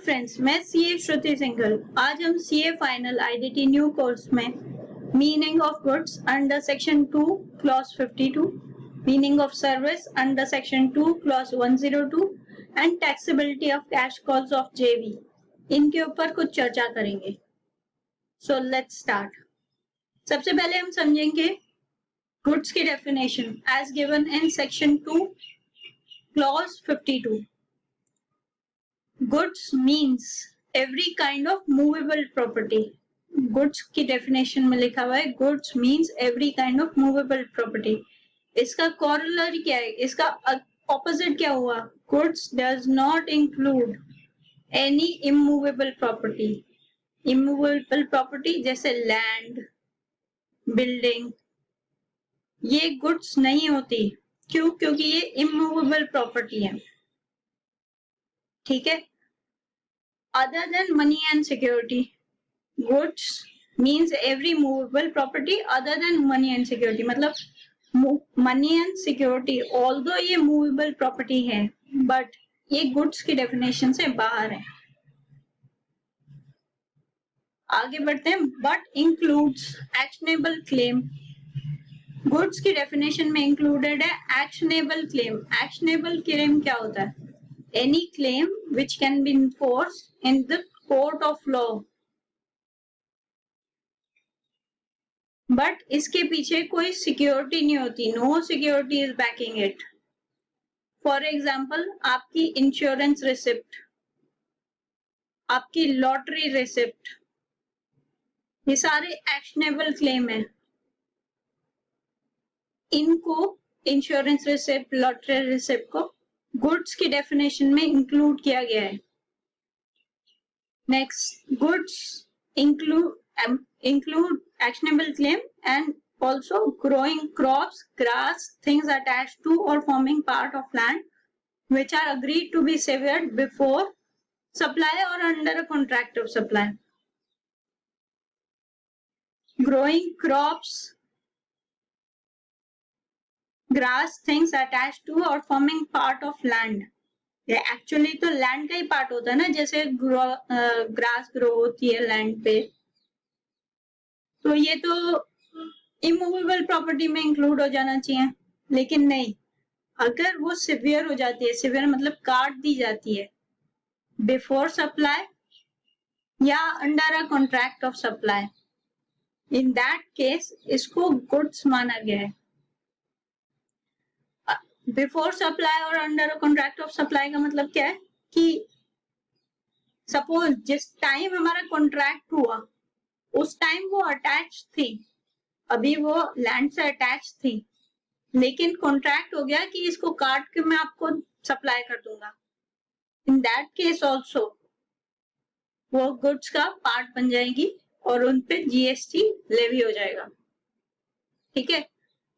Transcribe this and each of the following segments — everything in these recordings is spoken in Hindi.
फ्रेंड्स, मैं सीए श्रुति सिंघल। आज हम CA final IDT new course में meaning of goods under section 2 clause 52, meaning of service under section 2 clause 102 and taxability of cash calls of JV, इनके ऊपर कुछ चर्चा करेंगे। So let's start. सबसे पहले हम समझेंगे गुड्स की definition as given in section 2 clause 52। Goods means every kind of movable property. Goods की definition में लिखा हुआ है Goods means every kind of movable property. इसका corollary क्या है? इसका opposite क्या हुआ? Goods does not include any immovable property. Immovable property जैसे land, building, ये goods नहीं होती। क्यों? क्योंकि ये immovable property है। ठीक है? Other than money and security, goods means every movable property other than money and security. मतलब money and security, although ये movable property है, but ये goods की definition से बाहर है। आगे बढ़ते हैं। But includes actionable claim. Goods की definition में included है actionable claim. Actionable claim क्या होता है? Any claim which can be enforced in the court of law. But इसके पीछे कोई सिक्योरिटी नहीं होती. No security is backing it. For example, आपकी इंश्योरेंस रिसिप्ट, आपकी लॉटरी रिसिप्ट, ये सारे एक्शनेबल क्लेम हैं। इनको इंश्योरेंस रिसिप्ट, लॉटरी रिसिप्ट को गुड्स की डेफिनेशन में इंक्लूड किया गया है। Next, goods include actionable claim and also growing crops, grass, things attached to or forming part of land which are agreed to be severed before supply or under a contract of supply. Growing crops, grass, things attached to or forming part of land. ये एक्चुअली तो लैंड का ही पार्ट होता है ना, जैसे ग्रास ग्रो होती है लैंड पे, तो ये तो इमूवेबल प्रॉपर्टी में इंक्लूड हो जाना चाहिए। लेकिन नहीं, अगर वो सिवियर हो जाती है, सिवियर मतलब काट दी जाती है बिफोर सप्लाई या under a contract of supply, in that case इसको गुड्स माना गया है। बिफोर सप्लाई और under a contract of supply का मतलब क्या है कि सपोज जिस टाइम हमारा कॉन्ट्रैक्ट हुआ उस टाइम वो अटैच थी, अभी वो लैंड से अटैच थी, लेकिन कॉन्ट्रैक्ट हो गया कि इसको काट के मैं आपको सप्लाई कर दूंगा। इन दैट केस ऑल्सो वो गुड्स का पार्ट बन जाएगी और उन पे जीएसटी लेवी हो जाएगा। ठीक है,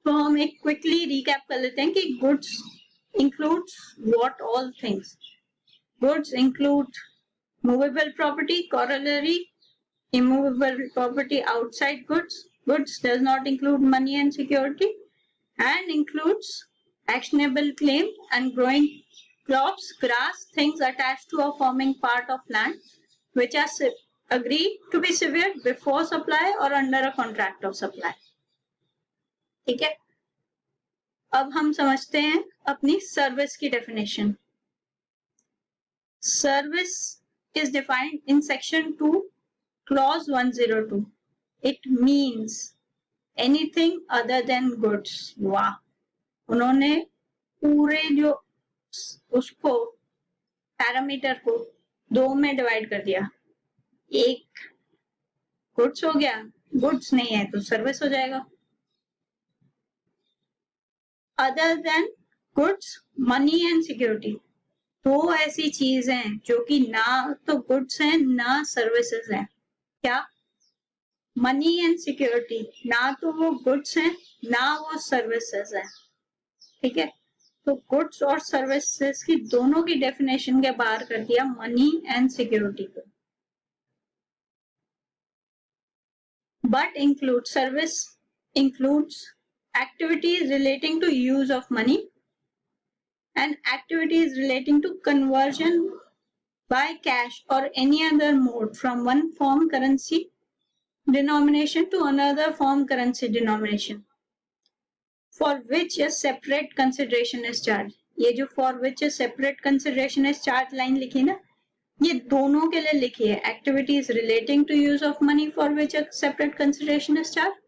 तो हम एक क्विकली रिकैप कर लेते हैं कि goods includes what all things. Goods include movable property, corollary, immovable property outside goods. Goods does not include money and security and includes actionable claim and growing crops, grass, things attached to or forming part of land which are agreed to be severed before supply or under a contract of supply. ठीक है, अब हम समझते हैं अपनी सर्विस की definition. Service is defined in section 2 clause 102. It means anything other than goods. वाह, उन्होंने पूरे जो उसको पैरामीटर को दो में डिवाइड कर दिया। एक गुड्स हो गया, गुड्स नहीं है तो सर्विस हो जाएगा। Other than goods, money and security, दो ऐसी चीज हैं जो कि ना तो गुड्स हैं ना सर्विसेज हैं। क्या? मनी एंड सिक्योरिटी, ना तो वो गुड्स हैं ना वो सर्विसेज हैं। ठीक है, तो गुड्स और सर्विसेज की दोनों की डेफिनेशन के बाहर कर दिया मनी एंड सिक्योरिटी को। But include, service includes activities relating to use of money and activities relating to conversion by cash or any other mode from one form currency denomination to another form currency denomination for which a separate consideration is charged. ये जो for which a separate consideration is charged line लिखी ना, ये दोनों के लिए लिखी है. Activities relating to use of money for which a separate consideration is charged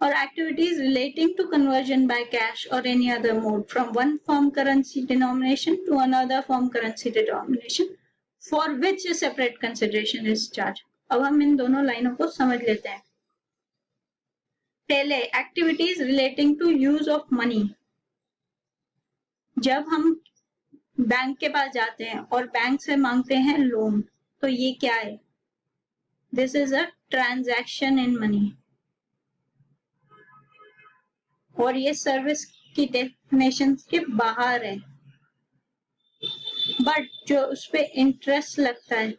or activities relating to conversion by cash or any other mode from one form currency denomination to another form currency denomination for which a separate consideration is charged. अब हम इन दोनों लाइनों को समझ लेते हैं. पहले activities relating to use of money. जब हम बैंक के पास जाते हैं और बैंक से मांगते हैं लोन, तो ये क्या है? This is a transaction in money और ये सर्विस की डेफिनेशन के बाहर है. बट जो उस पे इंटरेस्ट लगता है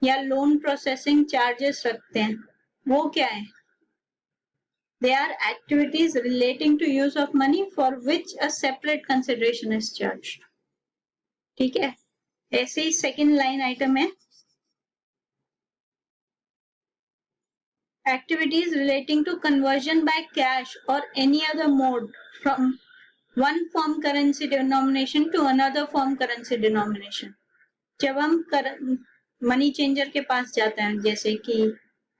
या लोन प्रोसेसिंग चार्जेस रखते हैं, वो क्या है? They are activities relating to use of money for which a separate consideration is charged. ठीक है, ऐसे ही सेकेंड लाइन आइटम है activities relating to conversion by cash or any other mode from one form currency denomination to another form currency denomination. जब हम मनी चेंजर के पास जाते हैं, जैसे कि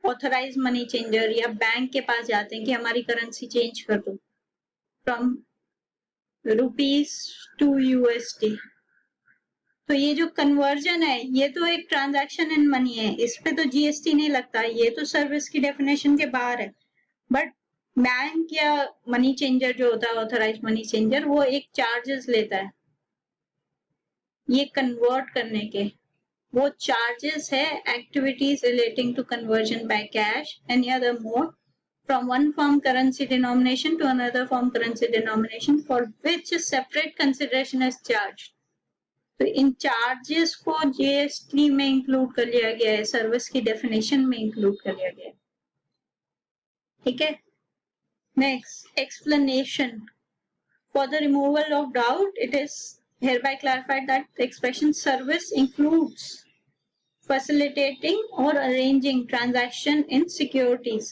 ऑथराइज मनी चेंजर या बैंक के पास जाते हैं कि हमारी करेंसी चेंज कर दो फ्रॉम रुपीस टू यूएसडी, तो ये जो कन्वर्जन है ये तो एक ट्रांजैक्शन इन मनी है, इस पे तो जीएसटी नहीं लगता, ये तो सर्विस की डेफिनेशन के बाहर है. बट बैंक या मनी चेंजर जो होता है ऑथराइज मनी चेंजर, वो एक चार्जेस लेता है ये कन्वर्ट करने के. वो चार्जेस है activities relating to conversion by cash any other mode from one form currency denomination to another form currency denomination for which a separate consideration is charged. तो इन चार्जेस को जीएसटी में इंक्लूड कर लिया गया है, सर्विस की डेफिनेशन में इंक्लूड कर लिया गया है. ठीक है, next explanation. For the removal of doubt, it is hereby clarified that the expression service includes facilitating or arranging transaction in securities.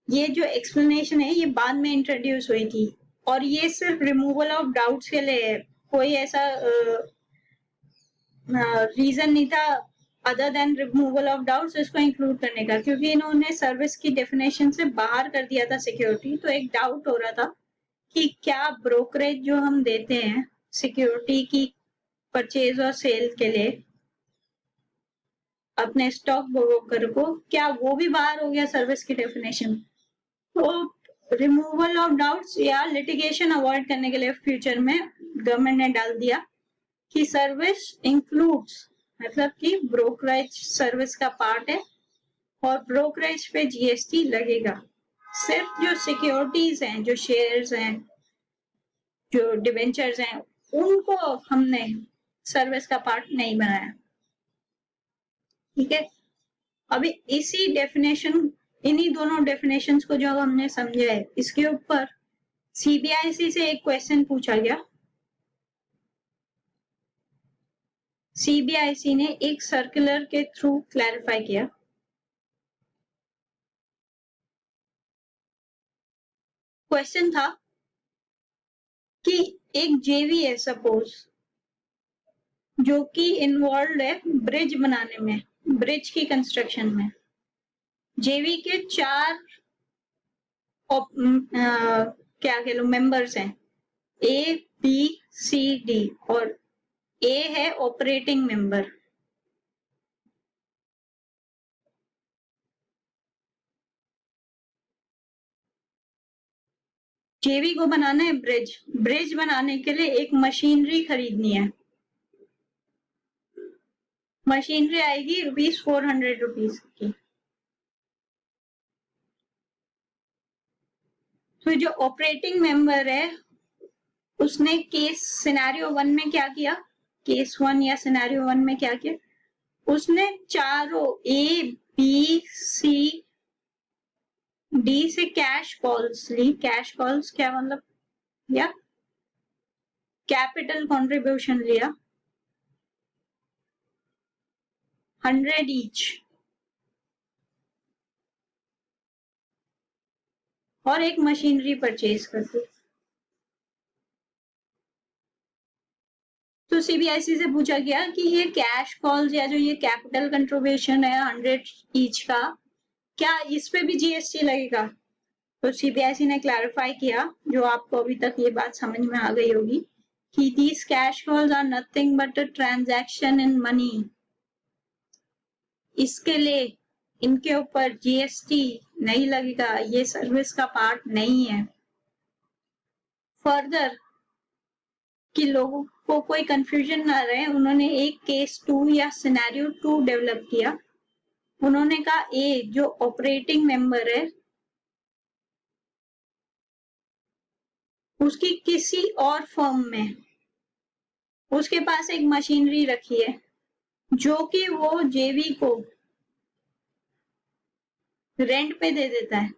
ये जो एक्सप्लेनेशन है ये बाद में इंट्रोड्यूस हुई थी और ये सिर्फ रिमूवल ऑफ डाउट्स के लिए है, कोई ऐसा रीजन नहीं था other than removal of doubts इसको इंक्लूड करने का, क्योंकि इन्होंने सर्विस की डेफिनेशन से बाहर कर दिया था सिक्योरिटी. तो एक डाउट हो रहा था कि क्या ब्रोकरेज जो हम देते हैं सिक्योरिटी की परचेज और सेल के लिए अपने स्टॉक ब्रोकर को, क्या वो भी बाहर हो गया सर्विस की डेफिनेशन? तो रिमूवल ऑफ डाउट्स या लिटिगेशन अवॉइड करने के लिए फ्यूचर में गवर्नमेंट ने डाल दिया कि सर्विस इंक्लूड्स, मतलब कि ब्रोकरेज सर्विस का पार्ट है और ब्रोकरेज पे जीएसटी लगेगा. सिर्फ जो सिक्योरिटीज हैं, जो शेयर्स हैं, जो डिवेंचर्स हैं, उनको हमने सर्विस का पार्ट नहीं बनाया. ठीक है, अभी इसी डेफिनेशन, इन्हीं दोनों डेफिनेशंस को जो हमने समझा है, इसके ऊपर सीबीआईसी से एक क्वेश्चन पूछा गया. सीबीआईसी ने एक सर्कुलर के थ्रू क्लैरिफाई किया. क्वेश्चन था कि एक जेवी है सपोज, जो कि इन्वॉल्व है ब्रिज बनाने में, ब्रिज की कंस्ट्रक्शन में. जेवी के 4 क्या कह लो मेंबर्स हैं, ए बी सी डी, और ए है ऑपरेटिंग मेंबर. जेवी को बनाना है ब्रिज, ब्रिज बनाने के लिए एक मशीनरी खरीदनी है. मशीनरी आएगी ₹400 की. तो जो ऑपरेटिंग मेंबर है उसने केस सिनेरियो 1 में क्या किया, केस 1 या सिनेरियो 1 में क्या किया, उसने चारों ए बी सी डी से कैश कॉल्स ली. कैश कॉल्स क्या मतलब, या कैपिटल कंट्रीब्यूशन लिया 100 ईच, और एक मशीनरी परचेज करते। तो सीबीआईसी से पूछा गया कि ये कैश कॉल्स या जो ये कैपिटल कंट्रीब्यूशन है 100 ईच का, क्या इस पे भी जीएसटी लगेगा? तो सीबीआईसी ने क्लैरिफाई किया, जो आपको अभी तक ये बात समझ में आ गई होगी, कि these cash calls are nothing but a transaction in money. इसके लिए इनके ऊपर जीएसटी नहीं लगेगा, ये सर्विस का पार्ट नहीं है। फर्दर कि लोगों को कोई कंफ्यूजन ना रहे, उन्होंने एक केस 2 या सिनेरियो 2 डेवलप किया। उन्होंने कहा ए जो ऑपरेटिंग मेंबर है उसकी किसी और फर्म में उसके पास एक मशीनरी रखी है जो कि वो जेवी को रेंट पे दे देता है।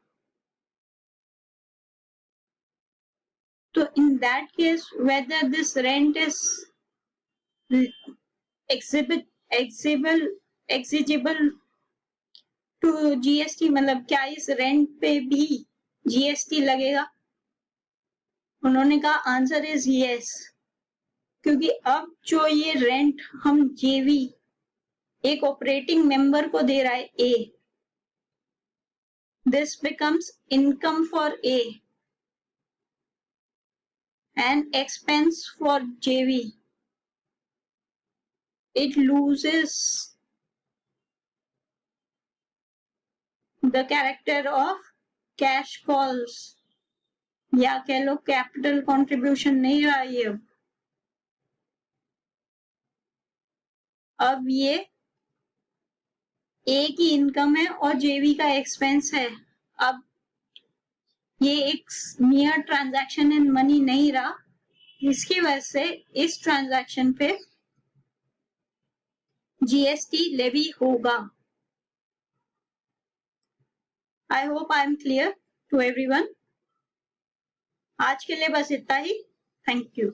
तो in that case whether this rent is exigible to GST, मतलब क्या इस रेंट पे भी जीएसटी लगेगा? उन्होंने कहा आंसर इज यस, क्योंकि अब जो ये रेंट हम जेवी एक ऑपरेटिंग मेंबर को दे रहा है ए, this becomes income for A and expense for JV. It loses the character of cash calls, या कह लो कैपिटल कंट्रीब्यूशन नहीं रहा ये। अब ये ए की इनकम है और जेवी का एक्सपेंस है। अब ये एक नियर ट्रांजैक्शन इन मनी नहीं रहा, जिसकी वजह से इस ट्रांजैक्शन पे जीएसटी लेवी होगा। I hope I am clear to everyone. आज के लिए बस इतना ही। Thank you.